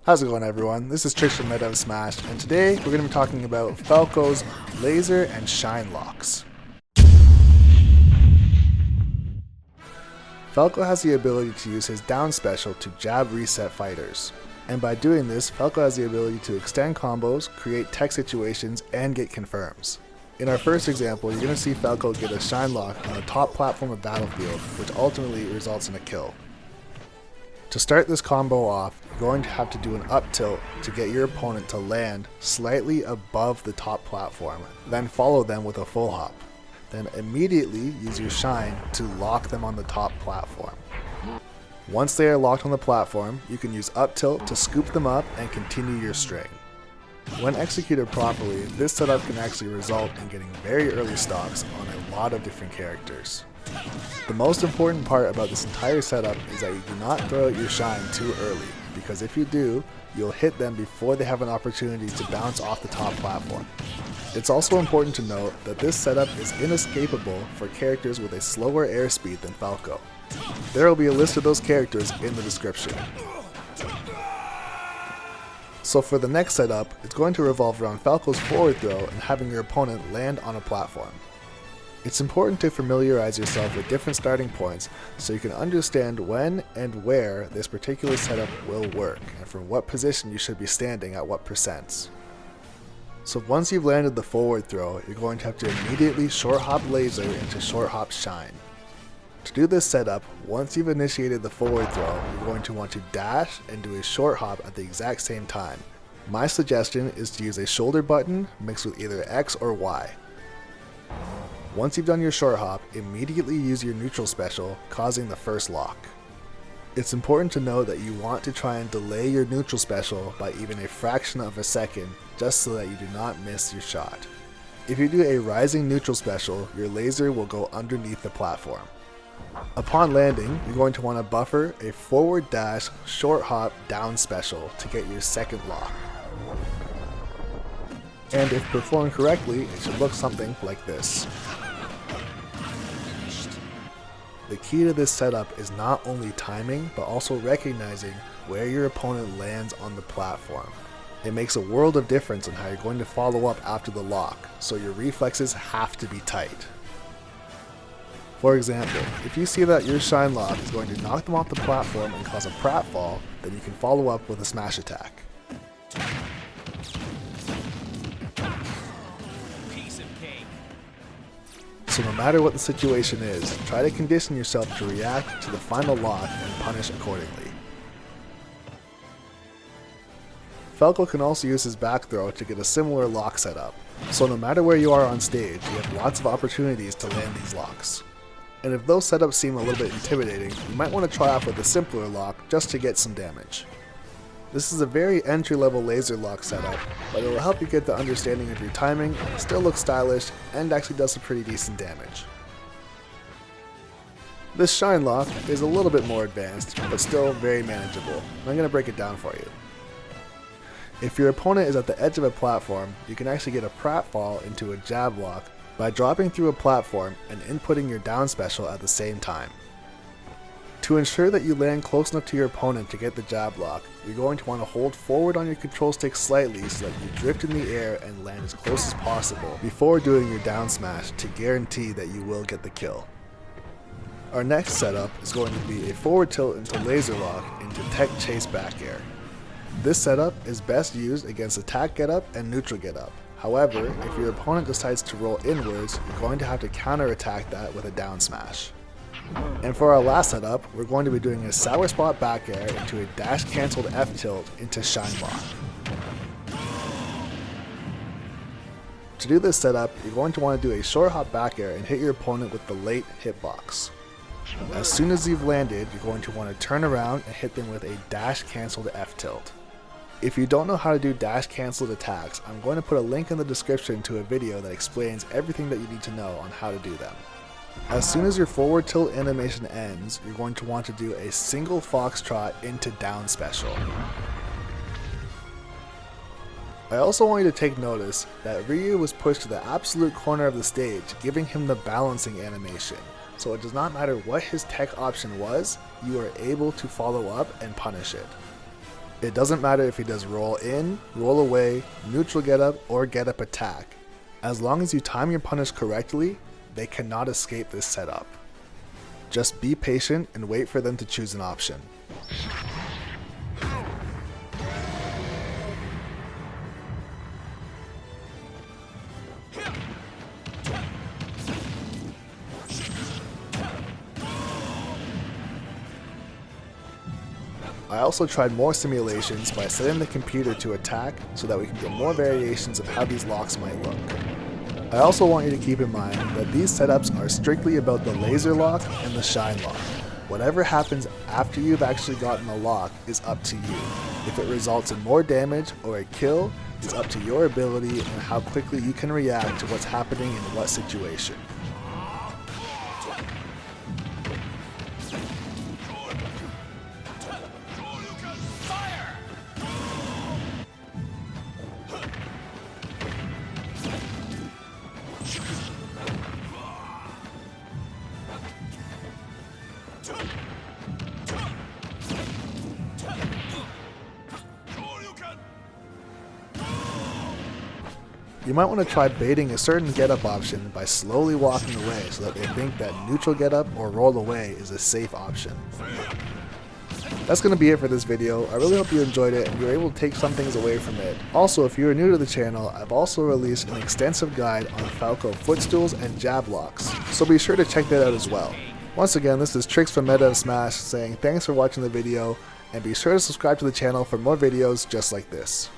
How's it going, everyone? This is Trixx from Meta of Smash, and today we're going to be talking about Falco's laser and shine locks. Falco has the ability to use his down special to jab reset fighters, and by doing this, Falco has the ability to extend combos, create tech situations, and get confirms. In our first example, you're going to see Falco get a shine lock on the top platform of Battlefield, which ultimately results in a kill. To start this combo off, you're going to have to do an up tilt to get your opponent to land slightly above the top platform, then follow them with a full hop. Then immediately use your shine to lock them on the top platform. Once they are locked on the platform, you can use up tilt to scoop them up and continue your string. When executed properly, this setup can actually result in getting very early stocks on a lot of different characters. The most important part about this entire setup is that you do not throw out your shine too early, because if you do, you'll hit them before they have an opportunity to bounce off the top platform. It's also important to note that this setup is inescapable for characters with a slower airspeed than Falco. There will be a list of those characters in the description. So for the next setup, it's going to revolve around Falco's forward throw and having your opponent land on a platform. It's important to familiarize yourself with different starting points so you can understand when and where this particular setup will work and from what position you should be standing at what percents. So once you've landed the forward throw, you're going to have to immediately short hop laser into short hop shine. To do this setup, once you've initiated the forward throw, you're going to want to dash and do a short hop at the exact same time. My suggestion is to use a shoulder button mixed with either X or Y. Once you've done your short hop, immediately use your neutral special, causing the first lock. It's important to note that you want to try and delay your neutral special by even a fraction of a second, just so that you do not miss your shot. If you do a rising neutral special, your laser will go underneath the platform. Upon landing, you're going to want to buffer a forward dash short hop down special to get your second lock. And if performed correctly, it should look something like this. The key to this setup is not only timing, but also recognizing where your opponent lands on the platform. It makes a world of difference in how you're going to follow up after the lock, so your reflexes have to be tight. For example, if you see that your shine lock is going to knock them off the platform and cause a pratfall, then you can follow up with a smash attack. So no matter what the situation is, try to condition yourself to react to the final lock and punish accordingly. Falco can also use his back throw to get a similar lock setup, so no matter where you are on stage, you have lots of opportunities to land these locks. And if those setups seem a little bit intimidating, you might want to try off with a simpler lock just to get some damage. This is a very entry-level laser lock setup, but it will help you get the understanding of your timing, still look stylish, and actually does some pretty decent damage. This shine lock is a little bit more advanced, but still very manageable. I'm going to break it down for you. If your opponent is at the edge of a platform, you can actually get a pratfall into a jab lock by dropping through a platform and inputting your down special at the same time. To ensure that you land close enough to your opponent to get the jab lock, you're going to want to hold forward on your control stick slightly so that you drift in the air and land as close as possible before doing your down smash to guarantee that you will get the kill. Our next setup is going to be a forward tilt into laser lock into tech chase back air. This setup is best used against attack getup and neutral getup. However, if your opponent decides to roll inwards, you're going to have to counterattack that with a down smash. And for our last setup, we're going to be doing a sour spot back air into a dash cancelled F tilt into shine lock. To do this setup, you're going to want to do a short hop back air and hit your opponent with the late hitbox. As soon as you've landed, you're going to want to turn around and hit them with a dash cancelled F tilt. If you don't know how to do dash cancelled attacks, I'm going to put a link in the description to a video that explains everything that you need to know on how to do them. As soon as your forward tilt animation ends, you're going to want to do a single foxtrot into down special. I also want you to take notice that Ryu was pushed to the absolute corner of the stage, giving him the balancing animation. So it does not matter what his tech option was, you are able to follow up and punish it. It doesn't matter if he does roll in, roll away, neutral get up, or get up attack. As long as you time your punish correctly, they cannot escape this setup. Just be patient and wait for them to choose an option. I also tried more simulations by setting the computer to attack so that we can get more variations of how these locks might look. I also want you to keep in mind that these setups are strictly about the laser lock and the shine lock. Whatever happens after you've actually gotten the lock is up to you. If it results in more damage or a kill is up to your ability and how quickly you can react to what's happening in what situation. You might want to try baiting a certain get-up option by slowly walking away so that they think that neutral get-up or roll away is a safe option. That's going to be it for this video. I really hope you enjoyed it and you were able to take some things away from it. Also, if you are new to the channel, I've also released an extensive guide on Falco footstools and jab locks, so be sure to check that out as well. Once again, this is Trixx from Meta of Smash saying thanks for watching the video, and be sure to subscribe to the channel for more videos just like this.